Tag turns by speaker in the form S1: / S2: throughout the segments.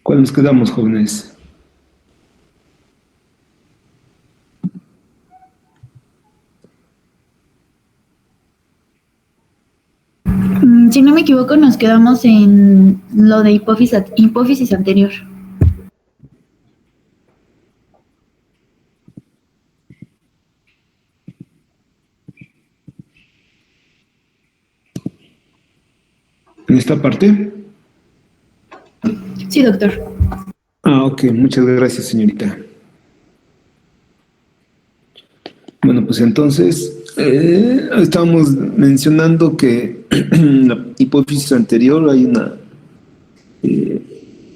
S1: ¿Cuál nos quedamos, jóvenes?
S2: Si no me equivoco, nos quedamos en lo de hipófisis anterior.
S1: ¿En esta parte?
S2: Sí, doctor.
S1: Ok, muchas gracias, señorita. Bueno, pues entonces, estábamos mencionando que en la hipófisis anterior hay una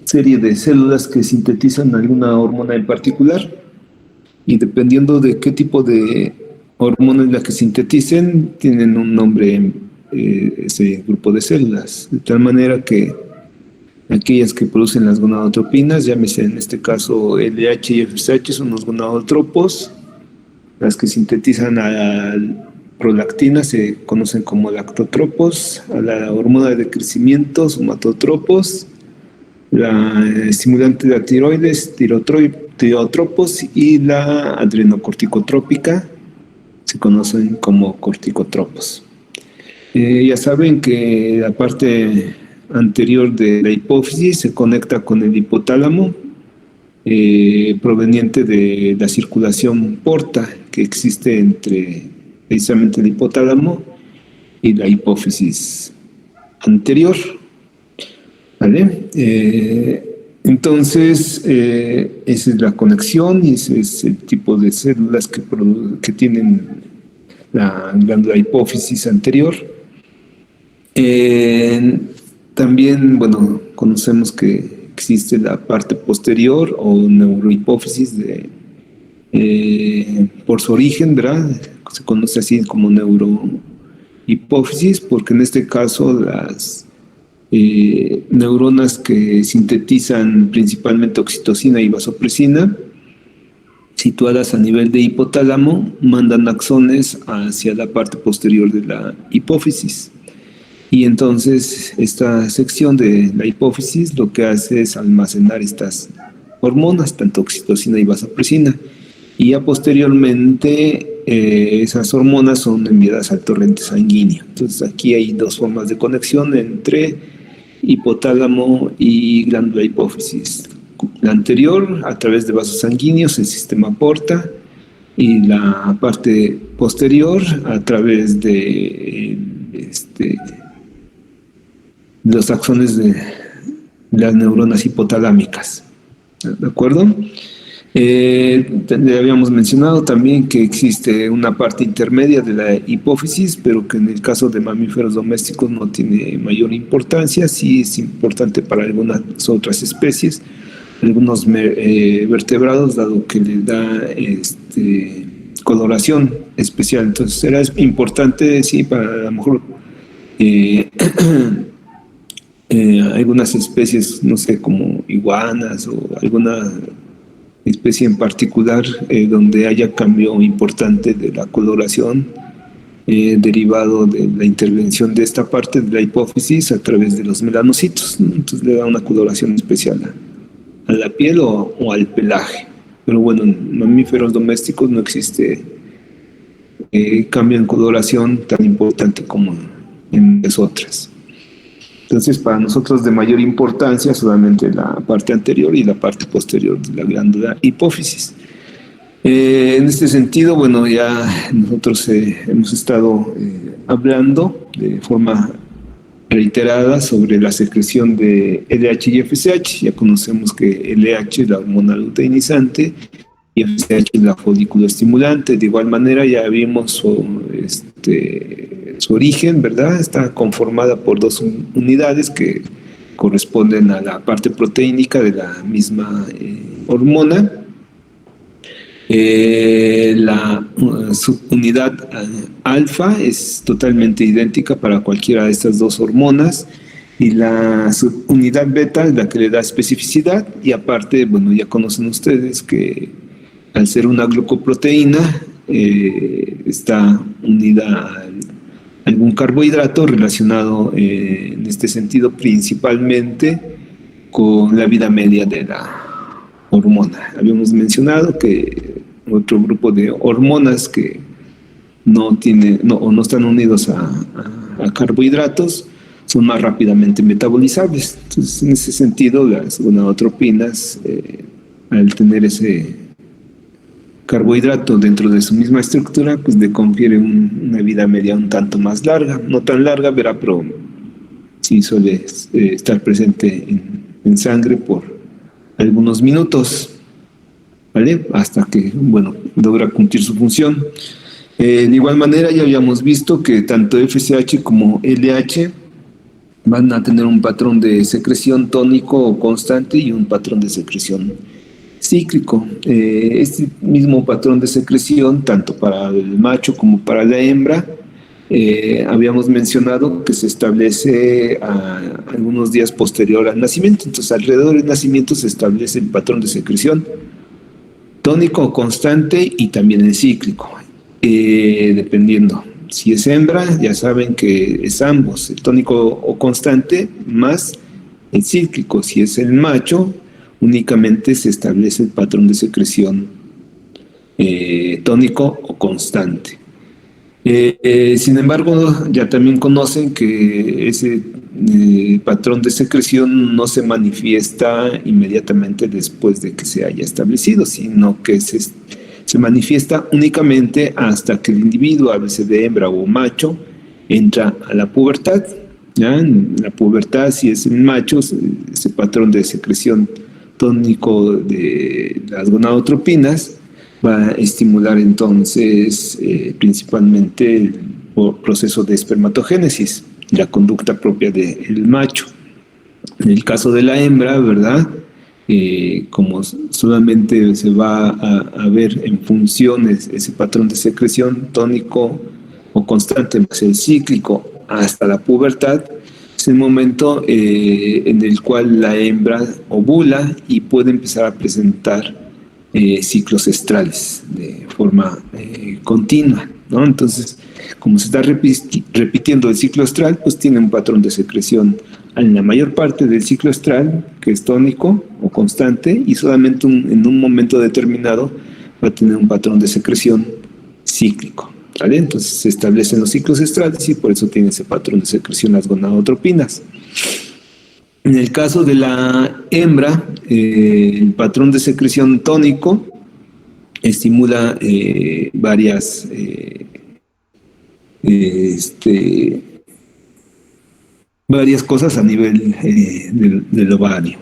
S1: serie de células que sintetizan alguna hormona en particular y dependiendo de qué tipo de hormona es la que sinteticen, tienen un nombre ese grupo de células, de tal manera que aquellas que producen las gonadotropinas, llámese en este caso LH y FSH, son los gonadotropos. Las que sintetizan a prolactina se conocen como lactotropos, a la hormona de crecimiento, somatotropos, la estimulante de la tiroides, tirotropos, y la adrenocorticotrópica se conocen como corticotropos. Ya saben que la parte anterior de la hipófisis se conecta con el hipotálamo, proveniente de la circulación porta que existe entre precisamente el hipotálamo y la hipófisis anterior. ¿Vale? Entonces, esa es la conexión y ese es el tipo de células que tienen la glándula hipófisis anterior. También, bueno, conocemos que existe la parte posterior o neurohipófisis por su origen, ¿verdad? Se conoce así como neurohipófisis, porque en este caso las neuronas que sintetizan principalmente oxitocina y vasopresina, situadas a nivel de hipotálamo, mandan axones hacia la parte posterior de la hipófisis. Y entonces esta sección de la hipófisis lo que hace es almacenar estas hormonas, tanto oxitocina y vasopresina. Y ya posteriormente esas hormonas son enviadas al torrente sanguíneo. Entonces aquí hay dos formas de conexión entre hipotálamo y glándula hipófisis. La anterior a través de vasos sanguíneos, el sistema porta, y la parte posterior a través de los axones de las neuronas hipotalámicas. ¿De acuerdo? Le habíamos mencionado también que existe una parte intermedia de la hipófisis, pero que en el caso de mamíferos domésticos no tiene mayor importancia. Sí es importante para algunas otras especies, algunos vertebrados, dado que le da coloración especial. Entonces era importante, sí, para a lo mejor algunas especies, no sé, como iguanas o alguna especie en particular donde haya cambio importante de la coloración derivado de la intervención de esta parte de la hipófisis a través de los melanocitos, ¿no? Entonces le da una coloración especial a la piel o al pelaje. Pero bueno, en mamíferos domésticos no existe cambio en coloración tan importante como en las otras. Entonces, para nosotros de mayor importancia solamente la parte anterior y la parte posterior de la glándula hipófisis. En este sentido, bueno, ya nosotros hemos estado hablando de forma reiterada sobre la secreción de LH y FSH. Ya conocemos que LH es la hormona luteinizante y FSH es la folículo estimulante. De igual manera, ya vimos su origen, ¿verdad? Está conformada por dos unidades que corresponden a la parte proteínica de la misma hormona. La subunidad alfa es totalmente idéntica para cualquiera de estas dos hormonas y la subunidad beta es la que le da especificidad, y aparte, bueno, ya conocen ustedes que al ser una glucoproteína está unida a algún carbohidrato relacionado en este sentido principalmente con la vida media de la hormona. Habíamos mencionado que otro grupo de hormonas que no están unidos a carbohidratos son más rápidamente metabolizables. Entonces, en ese sentido, las gonadotropinas, al tener ese carbohidrato dentro de su misma estructura, pues le confiere una vida media un tanto más larga, no tan larga, verá, pero sí suele estar presente en sangre por algunos minutos, ¿vale? Hasta que, bueno, logra cumplir su función. De igual manera, ya habíamos visto que tanto FSH como LH van a tener un patrón de secreción tónico o constante y un patrón de secreción cíclico. Este mismo patrón de secreción, tanto para el macho como para la hembra, habíamos mencionado que se establece a algunos días posterior al nacimiento. Entonces, alrededor del nacimiento se establece el patrón de secreción tónico constante y también el cíclico, dependiendo. Si es hembra, ya saben que es ambos, el tónico o constante más el cíclico. Si es el macho, únicamente se establece el patrón de secreción tónico o constante. Sin embargo, ya también conocen que ese patrón de secreción no se manifiesta inmediatamente después de que se haya establecido, sino que se manifiesta únicamente hasta que el individuo, a veces de hembra o macho, entra a la pubertad. ¿Ya? En la pubertad, si es el macho, ese patrón de secreción tónico de las gonadotropinas va a estimular entonces principalmente el proceso de espermatogénesis, la conducta propia del macho. En el caso de la hembra, ¿verdad? Como solamente se va a ver en funciones ese patrón de secreción tónico o constante más el cíclico hasta la pubertad, es el momento en el cual la hembra ovula y puede empezar a presentar ciclos estrales de forma continua, ¿no? Entonces, como se está repitiendo el ciclo estral, pues tiene un patrón de secreción en la mayor parte del ciclo estral, que es tónico o constante, y solamente en un momento determinado va a tener un patrón de secreción cíclico, ¿vale? Entonces se establecen los ciclos estrales y por eso tiene ese patrón de secreción las gonadotropinas. En el caso de la hembra, el patrón de secreción tónico estimula varias cosas a nivel del ovario.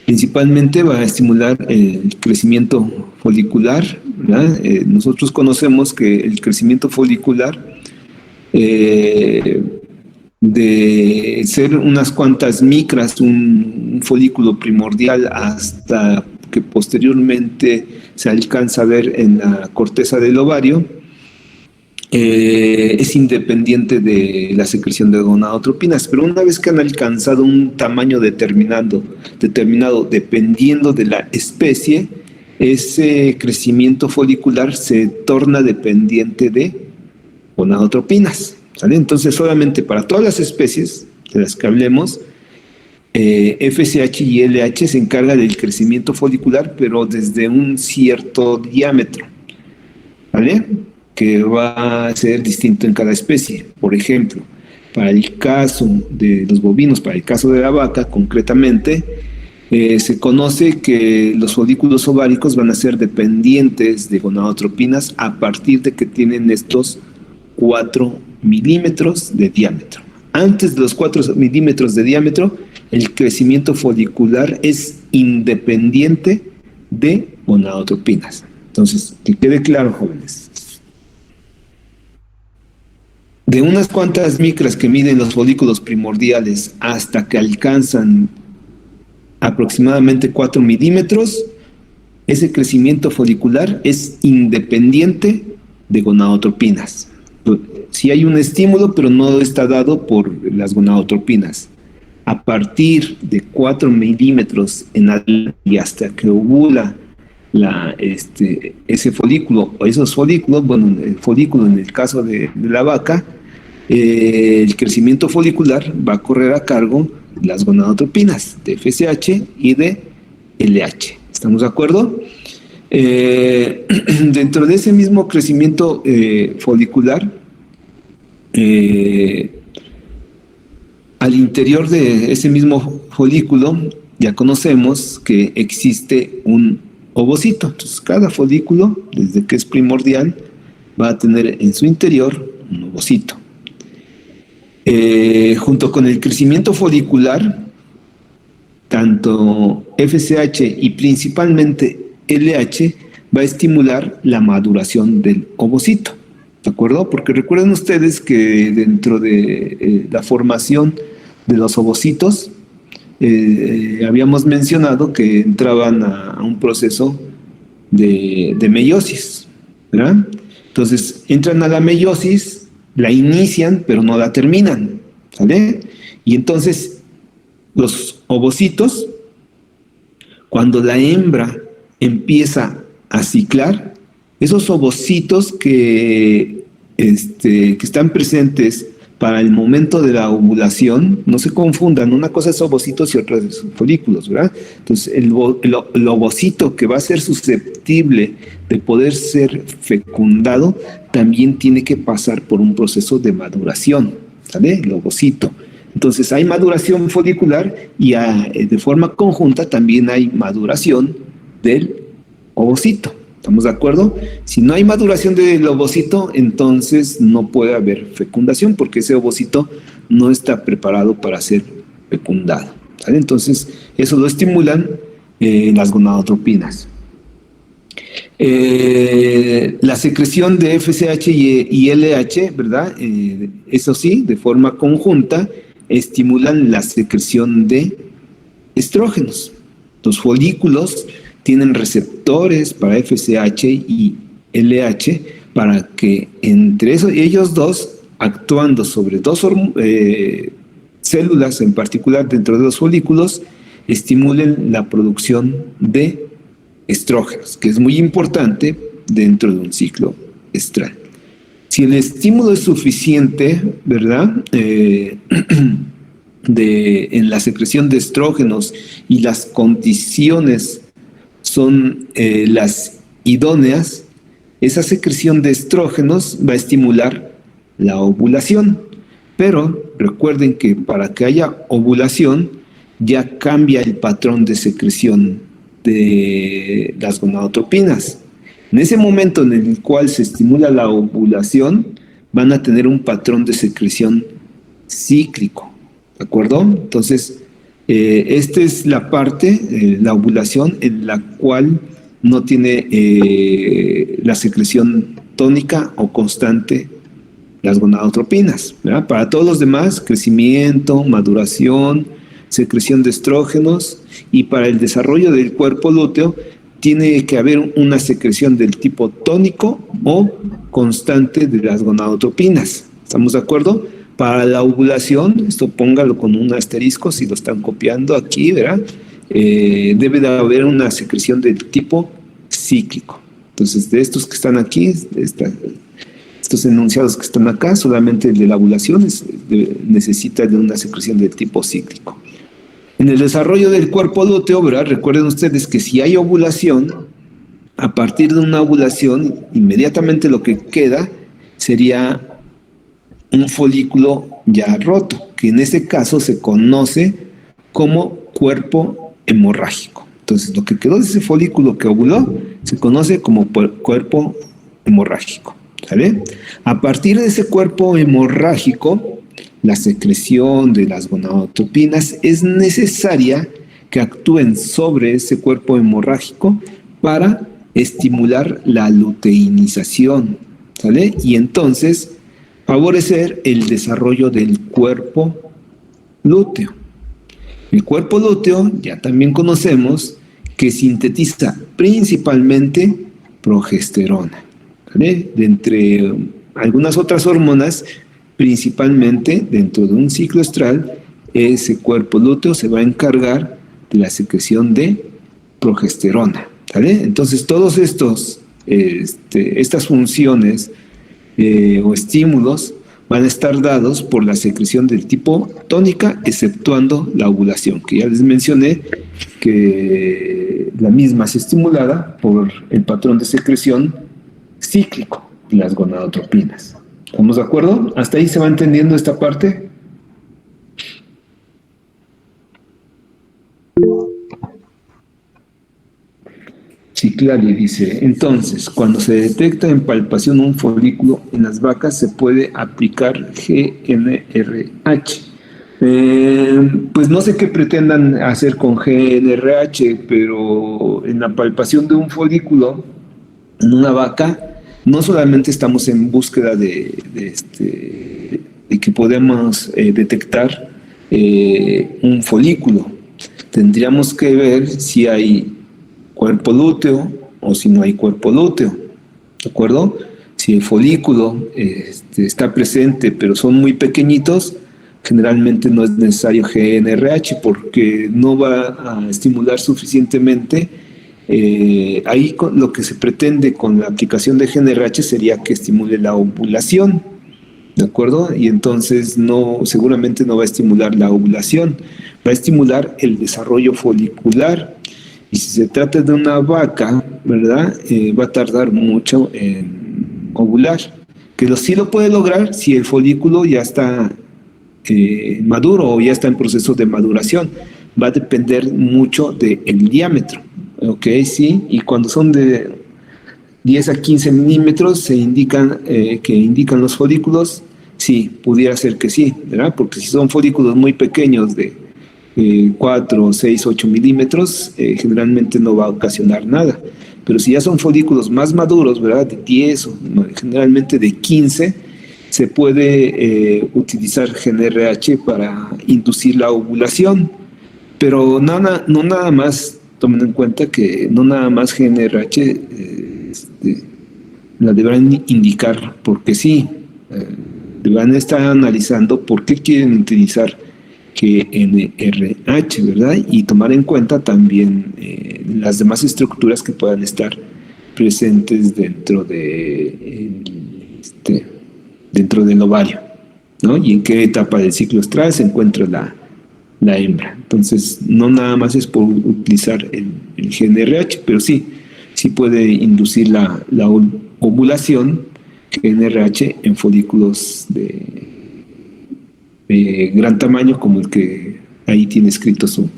S1: Principalmente va a estimular el crecimiento folicular, ¿verdad? Nosotros conocemos que el crecimiento folicular, de ser unas cuantas micras, un folículo primordial, hasta que posteriormente se alcanza a ver en la corteza del ovario, es independiente de la secreción de gonadotropinas, pero una vez que han alcanzado un tamaño determinado dependiendo de la especie, ese crecimiento folicular se torna dependiente de gonadotropinas, ¿vale? Entonces, solamente para todas las especies de las que hablemos, FSH y LH se encarga del crecimiento folicular, pero desde un cierto diámetro, ¿vale? Que va a ser distinto en cada especie. Por ejemplo, para el caso de los bovinos, para el caso de la vaca concretamente, se conoce que los folículos ováricos van a ser dependientes de gonadotropinas a partir de que tienen estos 4 milímetros de diámetro. Antes de los 4 milímetros de diámetro, el crecimiento folicular es independiente de gonadotropinas. Entonces, que quede claro, jóvenes. De unas cuantas micras que miden los folículos primordiales hasta que alcanzan aproximadamente 4 milímetros, ese crecimiento folicular es independiente de gonadotropinas. Sí hay un estímulo, pero no está dado por las gonadotropinas. A partir de 4 milímetros en adelante y hasta que ovula ese folículo o esos folículos, bueno, el folículo en el caso de la vaca, el crecimiento folicular va a correr a cargo las gonadotropinas, de FSH y de LH. ¿Estamos de acuerdo? Dentro de ese mismo crecimiento folicular, al interior de ese mismo folículo ya conocemos que existe un ovocito. Entonces, cada folículo, desde que es primordial, va a tener en su interior un ovocito. Junto con el crecimiento folicular, tanto FSH y principalmente LH va a estimular la maduración del ovocito, ¿de acuerdo? Porque recuerden ustedes que dentro de la formación de los ovocitos habíamos mencionado que entraban a un proceso de meiosis, ¿verdad? Entonces entran a la meiosis, la inician pero no la terminan, ¿sale? Y entonces los ovocitos, cuando la hembra empieza a ciclar, esos ovocitos que están presentes para el momento de la ovulación, no se confundan, una cosa es ovocitos y otra es folículos, ¿verdad? Entonces, el ovocito que va a ser susceptible de poder ser fecundado, también tiene que pasar por un proceso de maduración, ¿sale? El ovocito. Entonces, hay maduración folicular y de forma conjunta también hay maduración del ovocito. ¿Estamos de acuerdo? Si no hay maduración del ovocito, entonces no puede haber fecundación porque ese ovocito no está preparado para ser fecundado, ¿sale? Entonces, eso lo estimulan las gonadotropinas. La secreción de FSH y LH, ¿verdad? Eso sí, de forma conjunta, estimulan la secreción de estrógenos. Los folículos tienen receptores para FSH y LH para que entre ellos dos, actuando sobre dos células en particular dentro de los folículos, estimulen la producción de estrógenos, que es muy importante dentro de un ciclo estral. Si el estímulo es suficiente, ¿verdad?, en la secreción de estrógenos y las condiciones son las idóneas, esa secreción de estrógenos va a estimular la ovulación. Pero recuerden que para que haya ovulación ya cambia el patrón de secreción de las gonadotropinas. En ese momento en el cual se estimula la ovulación, van a tener un patrón de secreción cíclico, ¿de acuerdo? Entonces, esta es la parte, la ovulación, en la cual no tiene la secreción tónica o constante las gonadotropinas, ¿verdad? Para todos los demás, crecimiento, maduración, secreción de estrógenos, y para el desarrollo del cuerpo lúteo tiene que haber una secreción del tipo tónico o constante de las gonadotropinas. ¿Estamos de acuerdo? Para la ovulación, esto póngalo con un asterisco si lo están copiando aquí, ¿verdad? Debe de haber una secreción del tipo cíclico. Entonces, de estos que están aquí, estos enunciados que están acá, solamente el de la ovulación necesita de una secreción del tipo cíclico. En el desarrollo del cuerpo lúteo, ¿verdad?, recuerden ustedes que si hay ovulación, a partir de una ovulación, inmediatamente lo que queda sería un folículo ya roto, que en este caso se conoce como cuerpo hemorrágico. Entonces, lo que quedó de ese folículo que ovuló se conoce como cuerpo hemorrágico, ¿sale? A partir de ese cuerpo hemorrágico, la secreción de las gonadotropinas es necesaria que actúen sobre ese cuerpo hemorrágico para estimular la luteinización, ¿sale? Y entonces favorecer el desarrollo del cuerpo lúteo. El cuerpo lúteo ya también conocemos que sintetiza principalmente progesterona, ¿vale? De entre algunas otras hormonas, principalmente dentro de un ciclo estral, ese cuerpo lúteo se va a encargar de la secreción de progesterona, ¿vale? Entonces, todos estas funciones o estímulos van a estar dados por la secreción del tipo tónica, exceptuando la ovulación, que ya les mencioné que la misma es estimulada por el patrón de secreción cíclico de las gonadotropinas. ¿Estamos de acuerdo? ¿Hasta ahí se va entendiendo esta parte? Ciclali dice, entonces, cuando se detecta en palpación un folículo en las vacas, se puede aplicar GNRH. Pues no sé qué pretendan hacer con GNRH, pero en la palpación de un folículo en una vaca, no solamente estamos en búsqueda de que podamos detectar un folículo. Tendríamos que ver si hay cuerpo lúteo o si no hay cuerpo lúteo, ¿de acuerdo? Si el folículo está presente pero son muy pequeñitos, generalmente no es necesario GNRH porque no va a estimular suficientemente. Ahí lo que se pretende con la aplicación de GNRH sería que estimule la ovulación, ¿de acuerdo? Y entonces seguramente no va a estimular la ovulación, va a estimular el desarrollo folicular. Y si se trata de una vaca, ¿verdad? Va a tardar mucho en ovular. Que sí lo puede lograr si el folículo ya está maduro o ya está en proceso de maduración. Va a depender mucho del diámetro, ¿ok? Sí, y cuando son de 10 a 15 milímetros que indican los folículos, sí, pudiera ser que sí, ¿verdad? Porque si son folículos muy pequeños de 4, 6, 8 milímetros, generalmente no va a ocasionar nada. Pero si ya son folículos más maduros, ¿verdad? De 10 o generalmente de 15, se puede utilizar GNRH para inducir la ovulación. Pero no nada más, tomen en cuenta que no nada más GNRH la deberán indicar porque sí. Deberán estar analizando por qué quieren utilizar GNRH, ¿verdad? Y tomar en cuenta también las demás estructuras que puedan estar presentes dentro del ovario, ¿no? Y en qué etapa del ciclo estral se encuentra la hembra. Entonces, no nada más es por utilizar el GNRH, pero sí puede inducir la ovulación GNRH en folículos de gran tamaño, como el que ahí tiene escrito su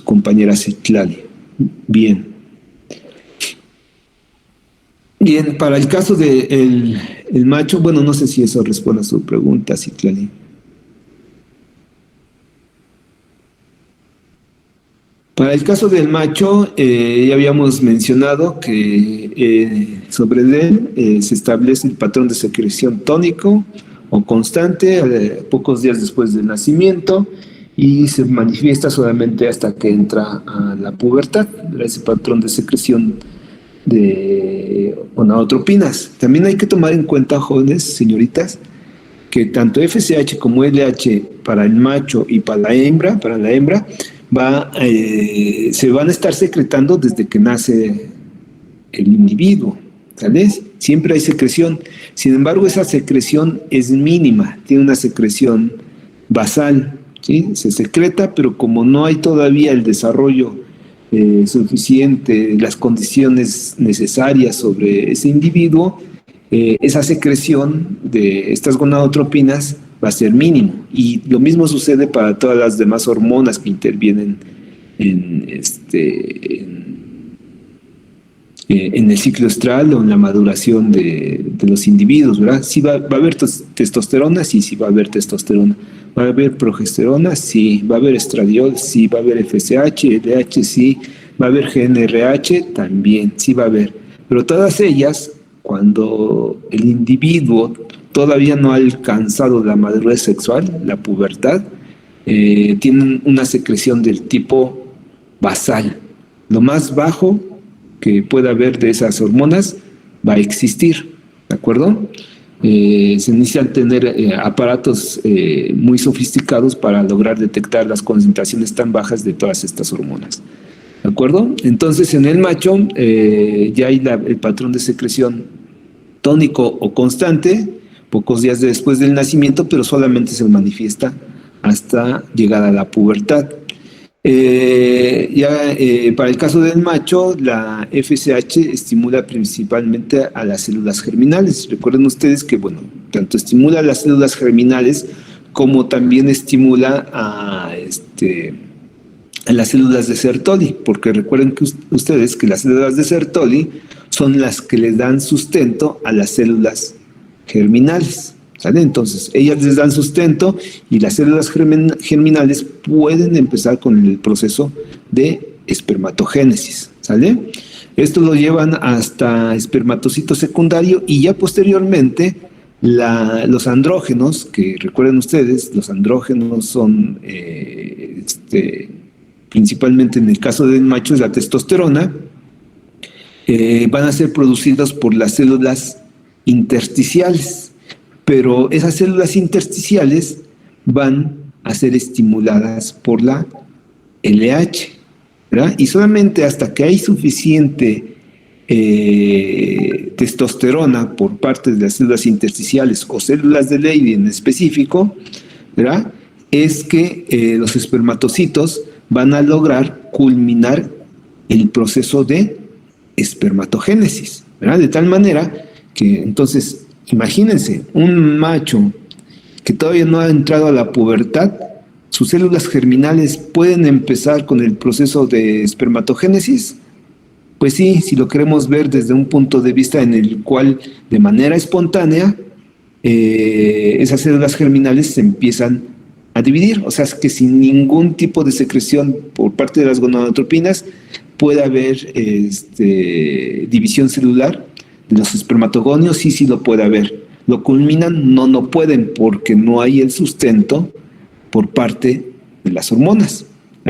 S1: compañera Ciclali. Bien, para el caso del macho, bueno, no sé si eso responde a su pregunta, Ciclali. Para el caso del macho, ya habíamos mencionado que sobre él se establece el patrón de secreción tónico o constante pocos días después del nacimiento y se manifiesta solamente hasta que entra a la pubertad, ese patrón de secreción de gonadotropinas. También hay que tomar en cuenta, jóvenes, señoritas, que tanto FSH como LH para el macho y para la hembra se van a estar secretando desde que nace el individuo, ¿sabes? Siempre hay secreción. Sin embargo, esa secreción es mínima, tiene una secreción basal, ¿sí? Se secreta, pero como no hay todavía el desarrollo suficiente, las condiciones necesarias sobre ese individuo, esa secreción de estas gonadotropinas va a ser mínimo. Y lo mismo sucede para todas las demás hormonas que intervienen en el ciclo estral o en la maduración de los individuos, ¿verdad? Sí va a haber testosterona, sí va a haber testosterona. ¿Va a haber progesterona? Sí. ¿Va a haber estradiol? Sí. ¿Va a haber FSH, LH? Sí. ¿Va a haber GNRH? También, sí va a haber. Pero todas ellas, cuando el individuo todavía no ha alcanzado la madurez sexual, la pubertad, tienen una secreción del tipo basal. Lo más bajo que pueda haber de esas hormonas va a existir, ¿de acuerdo? Se necesitan tener aparatos muy sofisticados para lograr detectar las concentraciones tan bajas de todas estas hormonas, ¿de acuerdo? Entonces, en el macho ya hay el patrón de secreción tónico o constante, pocos días después del nacimiento, pero solamente se manifiesta hasta llegar a la pubertad. Para el caso del macho, la FSH estimula principalmente a las células germinales. Recuerden ustedes que, bueno, tanto estimula a las células germinales como también estimula a las células de Sertoli, porque recuerden que ustedes que las células de Sertoli son las que le dan sustento a las células germinales, ¿sale? Entonces, ellas les dan sustento y las células germinales pueden empezar con el proceso de espermatogénesis, ¿sale? Esto lo llevan hasta espermatocito secundario y ya posteriormente los andrógenos, que recuerden ustedes, los andrógenos son principalmente en el caso del macho es la testosterona, van a ser producidos por las células intersticiales, pero esas células intersticiales van a ser estimuladas por la LH, ¿verdad? Y solamente hasta que hay suficiente testosterona por parte de las células intersticiales o células de Leydig en específico, ¿verdad? Es que los espermatocitos van a lograr culminar el proceso de espermatogénesis, ¿verdad? De tal manera que entonces, imagínense, un macho que todavía no ha entrado a la pubertad, sus células germinales pueden empezar con el proceso de espermatogénesis. Pues sí, si lo queremos ver desde un punto de vista en el cual de manera espontánea esas células germinales se empiezan a dividir, o sea, es que sin ningún tipo de secreción por parte de las gonadotropinas puede haber división celular de los espermatogonios, sí lo puede haber. ¿Lo culminan? No pueden porque no hay el sustento por parte de las hormonas.